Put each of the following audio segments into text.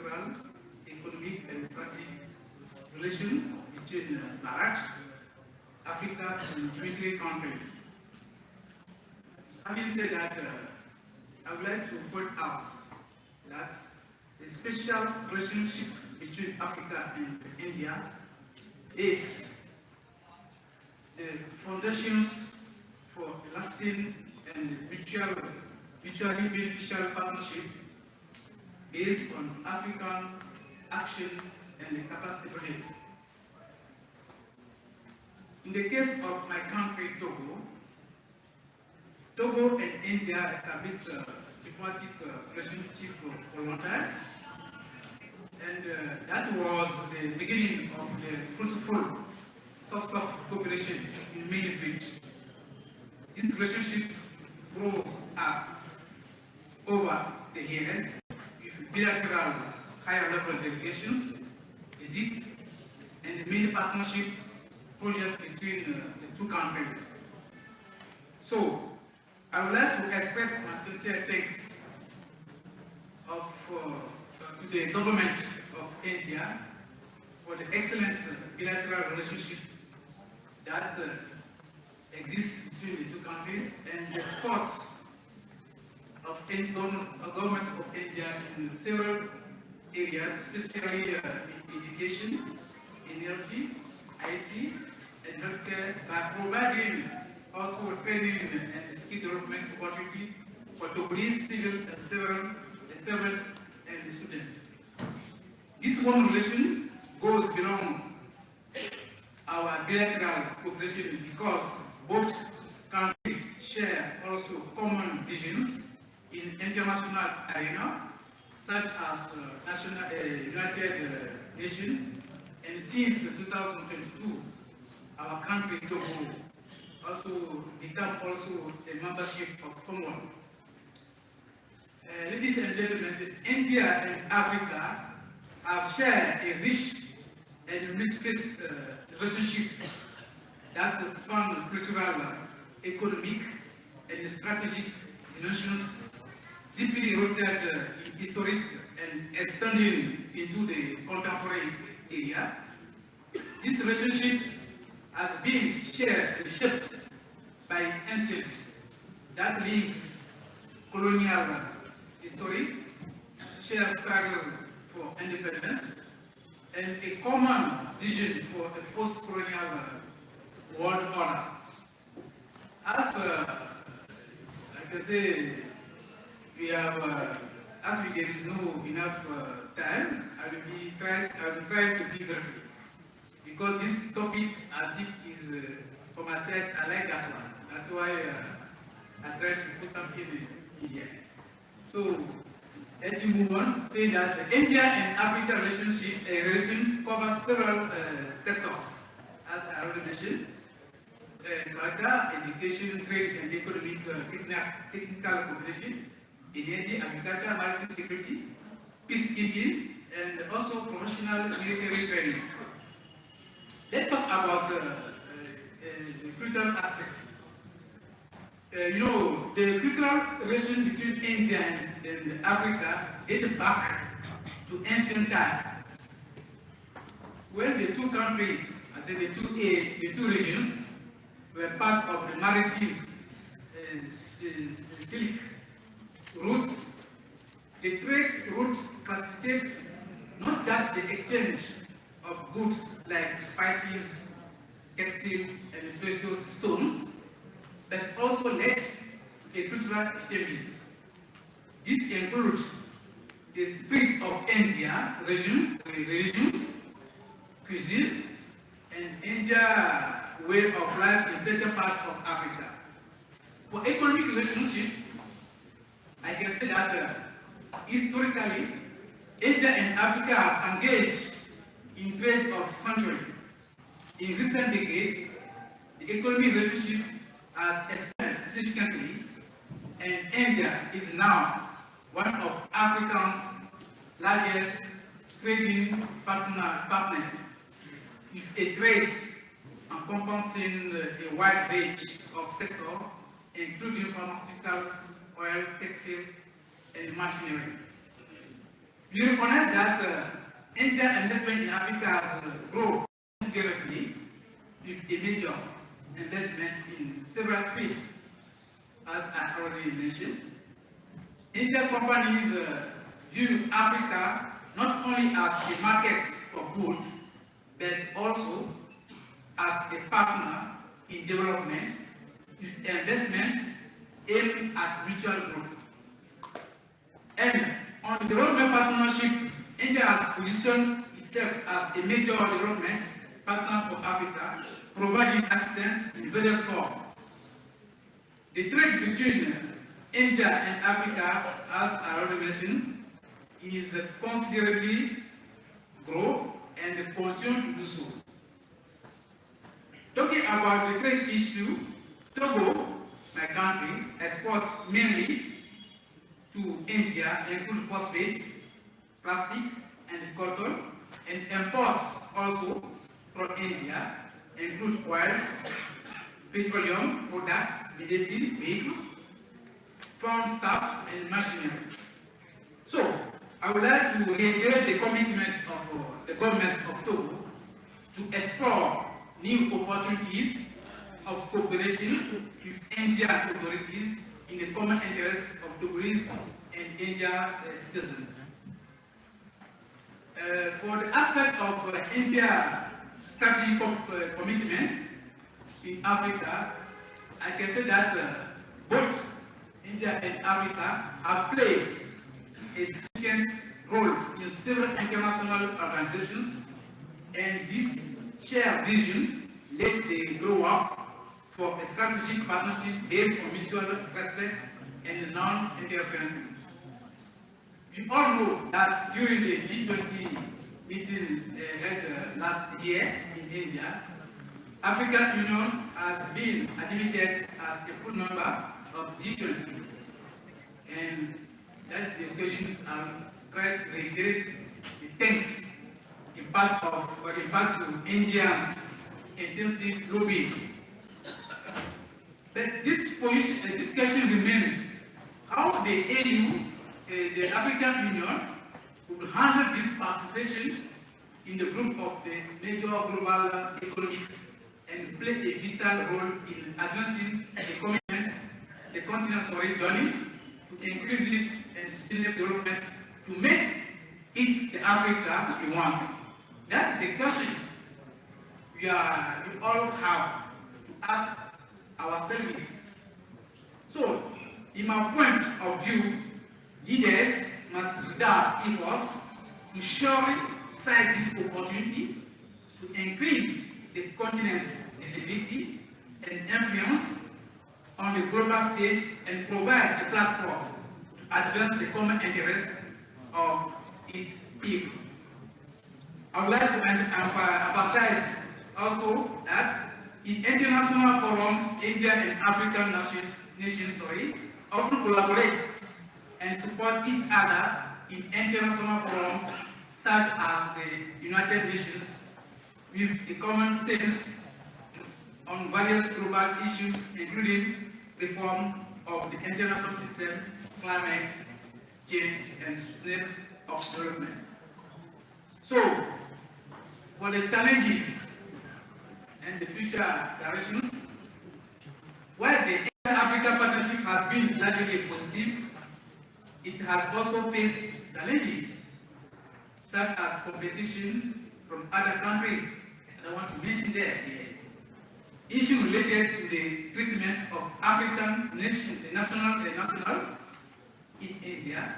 cultural, economic, and strategic relation between Bharat, Africa, and G20 countries. Having said that, I would like to point out that the special relationship between Africa and India is the foundations for lasting and mutually beneficial partnership based on African action and capacity building. In the case of my country, Togo and India established a diplomatic relationship for a long time, and that was the beginning of the fruitful source of cooperation in many fields. This relationship grows up over the years with bilateral higher-level delegations, visits, and many partnership projects between the two countries. So, I would like to express my sincere thanks to the government of India for the excellent bilateral relationship that exists between the two countries and the support of the government of India in several areas, especially in education, energy, IT, and healthcare, by providing also training and skill development opportunity for Togolese civil servants and students. This one relation goes beyond our bilateral cooperation because both countries share also common visions in international arena, such as United Nations, and since 2022, our country Togo also become also a membership of Commonwealth. Ladies and gentlemen, India and Africa have shared a rich and multi-faced relationship that span cultural, economic, and strategic dimensions, deeply rooted in history and extending into the contemporary area. This relationship has been shaped by incidents that links colonial history, shared struggle for independence, and a common vision for a post-colonial world order. As like I say, we have, as there is no enough time, I will try to be brief, because this topic I think is, for myself, I like that one. That's why I try to put something in here. So, let's move on. Say that India and Africa relation covers several sectors, as I already mentioned: culture, education, trade, and economic technical cooperation, energy, agriculture, maritime security, peacekeeping, and also professional military training. Let's talk about the cultural aspects. You know, the cultural relation between India and Africa date back to ancient time, when the two countries, I say the two regions, were part of the maritime Silk routes. The trade route facilitates not just the exchange of goods like spices, textile, and precious stones, but also led to cultural exchanges. This includes the spirit of India regions, cuisine, and India way of life in certain parts of Africa. For economic relationship, I can say that historically, India and Africa have engaged in trade of century. In recent decades, the economic relationship has expanded significantly, and India is now one of Africa's largest trading partners, with a trade encompassing a wide range of sectors, including pharmaceuticals, oil, textile, and machinery. We recognize that Indian investment in Africa has grown considerably with a major investment in several fields, as I already mentioned. Indian companies view Africa not only as a market for goods, but also as a partner in development with investment aimed at mutual growth. And on development partnership, India has positioned itself as a major development partner for Africa, providing assistance in various forms. The trade between India and Africa, as I already mentioned, is considerably grow and continue to do so. Talking about the trade issue, Togo, my country, exports mainly to India include phosphates, plastic, and cotton, and imports also from India include oils, petroleum products, medicine, vehicles, farm staff, and machinery. So, I would like to reiterate the commitment of the government of Togo to explore new opportunities of cooperation with Indian authorities in the common interest of Togolese and Indian citizens. For the aspect of India strategic commitments in Africa, I can say that both India and Africa have played a significant role in several international organizations, and this shared vision led the grow up for a strategic partnership based on mutual respect and non-interference. We all know that during the G20 meeting held last year in India, African Union has been admitted as a full member of G20, and that's the occasion I'm trying to reiterate the thanks in part to Indians' intensive lobbying. But this discussion remains how the AU, the African Union, will handle this participation in the group of the major global economics and play a vital role in advancing the continent's journey to inclusive and sustainable development to make it the Africa we want. That's the question we all have to ask ourselves. So, in my point of view, leaders must redound efforts to surely seize this opportunity to increase the continent's visibility and influence on the global stage and provide a platform to advance the common interests of its people. I would like to emphasize also that in international forums, India and African nations often collaborate and support each other in international forums such as the United Nations with the common stance on various global issues including reform of the international system, climate change, and sustainable development. So, for the challenges and the future directions, while the India-Africa partnership has been largely positive, it has also faced challenges such as competition from other countries. And I want to mention there the issue related to the treatment of African nationals in India,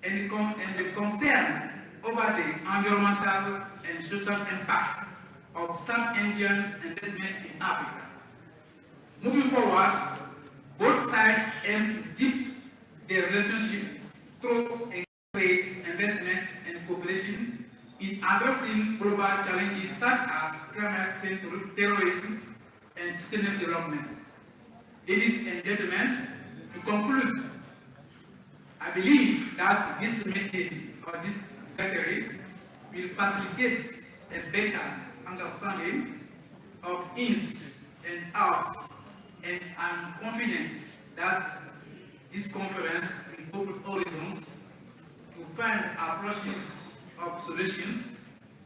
and the concern over the environmental and social impact of some Indian investment in Africa. Moving forward, both sides aim to deepen their relationship through trade, investment, and cooperation in addressing global challenges such as climate change, terrorism, and sustainable development. Ladies and gentlemen, to conclude, I believe that this meeting or this gathering will facilitate a better understanding of ins and outs, and I'm confident that this conference will open horizons to find approaches of solutions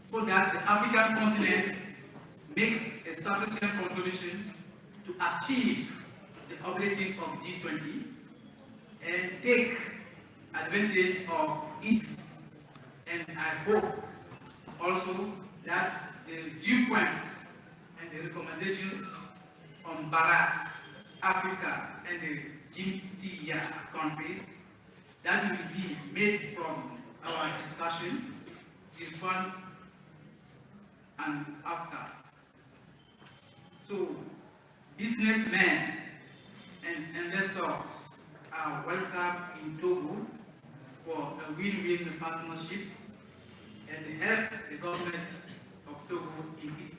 so that the African continent makes a sufficient contribution to achieve the objective of G20 and take advantage of it. And I hope also that the viewpoints and the recommendations on Bharat, Africa, and the GIRMITIYA countries that will be made from our discussion before and after. So, businessmen and investors are welcome in Togo for a win-win partnership and help the government of Togo in its